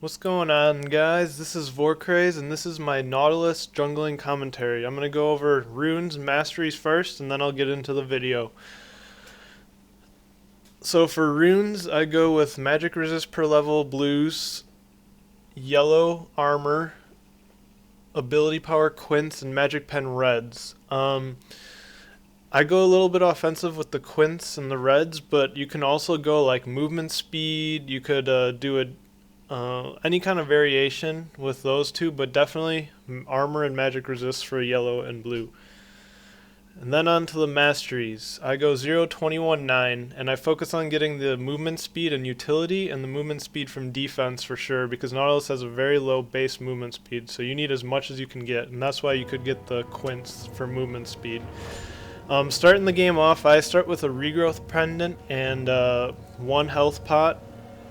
What's going on, guys? This is Vorkraze, and this is my Nautilus jungling commentary. I'm going to go over runes and masteries first, and then I'll get into the video. So for runes, I go with magic resist per level blues, yellow armor, ability power quints, and magic pen reds. I go a little bit offensive with the quints and the reds, but you can also go like movement speed. You could do any kind of variation with those two, but definitely armor and magic resist for yellow and blue. And then on to the masteries. I go 0, 21, 9, and I focus on getting the movement speed and utility, and the movement speed from defense for sure, because Nautilus has a very low base movement speed, so you need as much as you can get, and that's why you could get the quints for movement speed. Starting the game off, I start with a regrowth pendant and 1 health pot,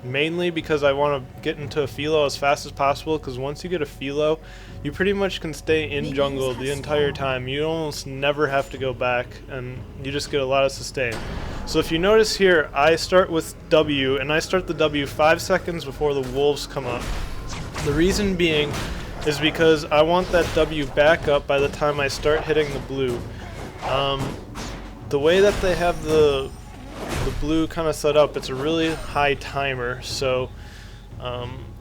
mainly because I want to get into a Philo as fast as possible, because once you get a Philo, you pretty much can stay in jungle the entire time. You almost never have to go back, and you just get a lot of sustain. So if you notice here, I start with W, and I start the W 5 seconds before the wolves come up. The reason being is because I want that W back up by the time I start hitting the blue. The way that they have the blue kind of set up, it's a really high timer, so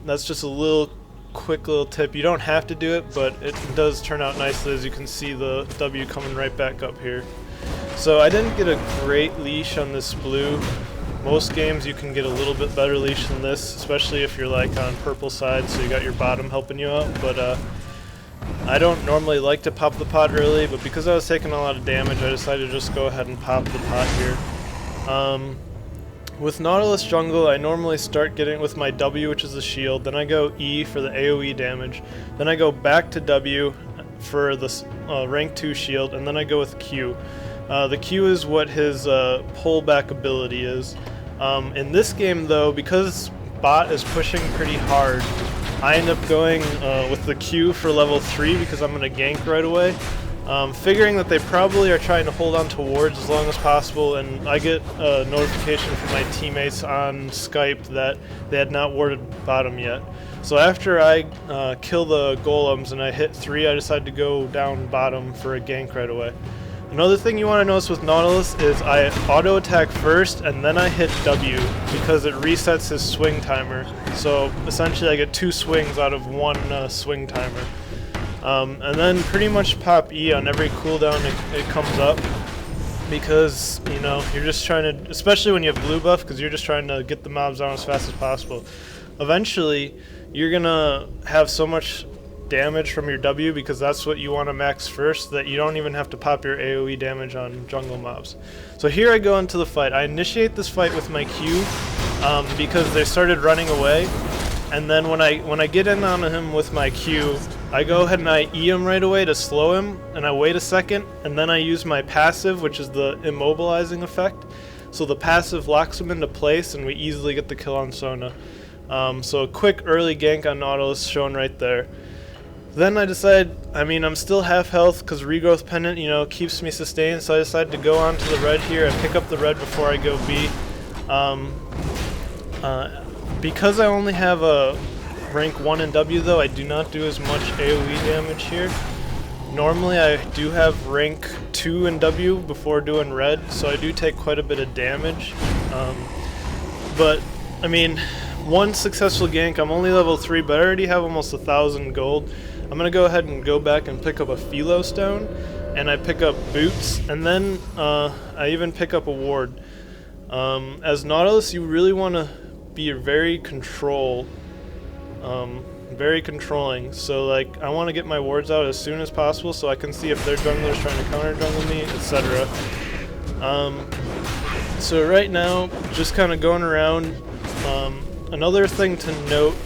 that's just a quick little tip. You don't have to do it, but it does turn out nicely, as you can see the W coming right back up here. So I didn't get a great leash on this blue. Most games you can get a little bit better leash than this, especially if you're like on purple side, so you got your bottom helping you out, but I don't normally like to pop the pot early, but because I was taking a lot of damage, I decided to just go ahead and pop the pot here. With Nautilus jungle, I normally start getting with my W, which is the shield, then I go E for the AoE damage, then I go back to W for the rank 2 shield, and then I go with Q. The Q is what his pullback ability is. In this game though, because bot is pushing pretty hard, I end up going with the Q for level 3 because I'm going to gank right away. Figuring that they probably are trying to hold on to wards as long as possible, and I get a notification from my teammates on Skype that they had not warded bottom yet. So after I kill the golems and I hit 3, I decide to go down bottom for a gank right away. Another thing you want to notice with Nautilus is I auto attack first and then I hit W because it resets his swing timer. So essentially I get 2 swings out of 1 swing timer. And then pretty much pop E on every cooldown it comes up, because you know you're just trying to, especially when you have blue buff, because you're just trying to get the mobs down as fast as possible. Eventually you're gonna have so much damage from your W, because that's what you want to max first, that you don't even have to pop your AoE damage on jungle mobs. So here I go into the fight. I initiate this fight with my Q because they started running away, and then when I get in on him with my Q, I go ahead and I E him right away to slow him, and I wait a second, and then I use my passive, which is the immobilizing effect. So the passive locks him into place, and we easily get the kill on Sona. So a quick early gank on Nautilus shown right there. Then I decide, I'm still half health because regrowth pendant, keeps me sustained, so I decided to go on to the red here and pick up the red before I go B. Because I only have a rank 1 in W though, I do not do as much AoE damage here. Normally I do have rank 2 in W before doing red, so I do take quite a bit of damage. But, one successful gank, I'm only level 3, but I already have almost 1,000 gold. I'm going to go ahead and go back and pick up a Philo stone, and I pick up boots, and then I even pick up a ward. As Nautilus, you really want to be very controlling, so like I want to get my wards out as soon as possible so I can see if their jungler's trying to counter jungle me, etc. So right now, just kind of going around. Another thing to note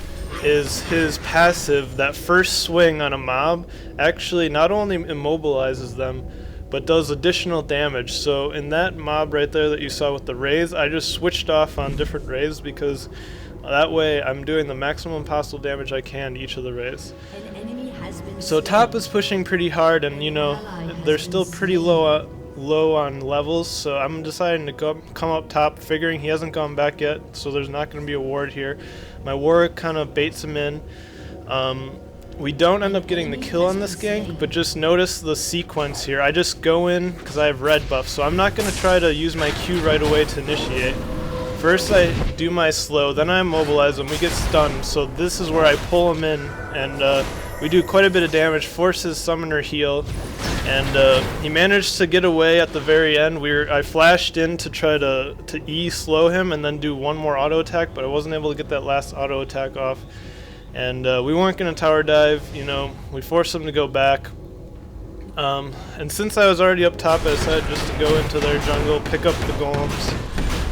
is his passive, that first swing on a mob, actually not only immobilizes them, but does additional damage. So in that mob right there that you saw with the rays, I just switched off on different rays because that way I'm doing the maximum possible damage I can to each of the rays. So top is pushing pretty hard, and they're still pretty low low on levels, so I'm deciding to come up top, figuring he hasn't gone back yet, so there's not going to be a ward here. My Warwick kind of baits him in. We don't end up getting the kill on this gank, but just notice the sequence here. I just go in because I have red buff, so I'm not going to try to use my Q right away to initiate. First I do my slow, then I immobilize him, we get stunned, so this is where I pull him in, and we do quite a bit of damage, force his summoner heal, and he managed to get away at the very end. I flashed in to try to E slow him and then do one more auto attack, but I wasn't able to get that last auto attack off. And we weren't going to tower dive, you know, we forced him to go back. And since I was already up top, I decided just to go into their jungle, pick up the golems,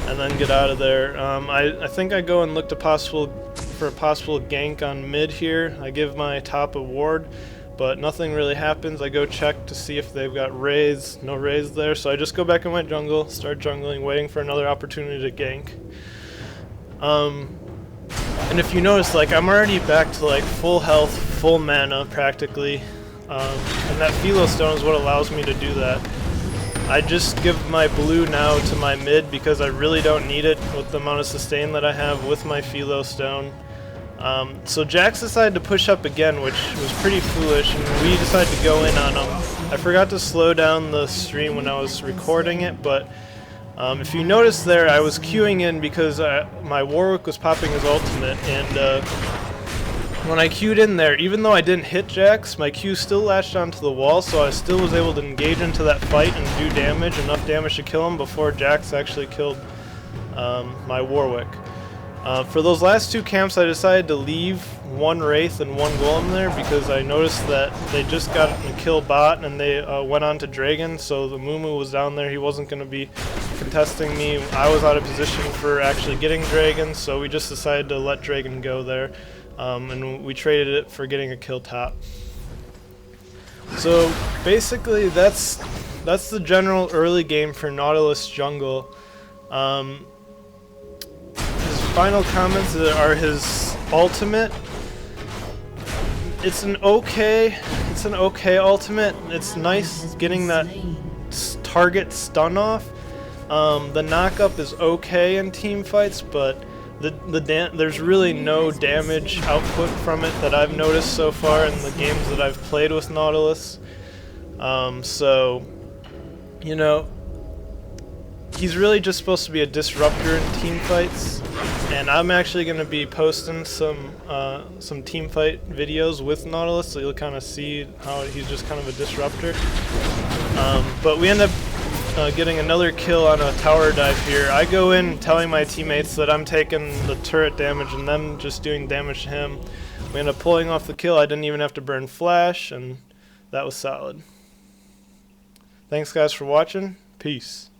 and then get out of there. I think I go and look for a possible gank on mid here. I give my top a ward, but nothing really happens. I go check to see if they've got rays, no rays there, so I just go back in my jungle, start jungling, waiting for another opportunity to gank. And if you notice, like, I'm already back to like full health, full mana practically, and that Philo stone is what allows me to do that. I just give my blue now to my mid because I really don't need it with the amount of sustain that I have with my Philo stone. So Jax decided to push up again, which was pretty foolish, and we decided to go in on him. I forgot to slow down the stream when I was recording it, but if you notice there, I was queuing in because my Warwick was popping his ultimate, and when I queued in there, even though I didn't hit Jax, my Q still latched onto the wall, so I still was able to engage into that fight and do damage, enough damage to kill him before Jax actually killed my Warwick. For those last two camps, I decided to leave one Wraith and one Golem there because I noticed that they just got a kill bot and they went on to Dragon, so the Mumu was down there, he wasn't going to be contesting me. I was out of position for actually getting Dragon, so we just decided to let Dragon go there, and we traded it for getting a kill top. So basically that's the general early game for Nautilus jungle. His final comments are his ultimate. It's an okay ultimate. It's nice getting that target stun off. The knockup is okay in team fights, but there's really no damage output from it that I've noticed so far in the games that I've played with Nautilus. So, you know, he's really just supposed to be a disruptor in team fights, and I'm actually going to be posting some team fight videos with Nautilus, so you'll kind of see how he's just kind of a disruptor. But we end up getting another kill on a tower dive here. I go in telling my teammates that I'm taking the turret damage and them just doing damage to him. We end up pulling off the kill. I didn't even have to burn flash, and that was solid. Thanks guys for watching. Peace.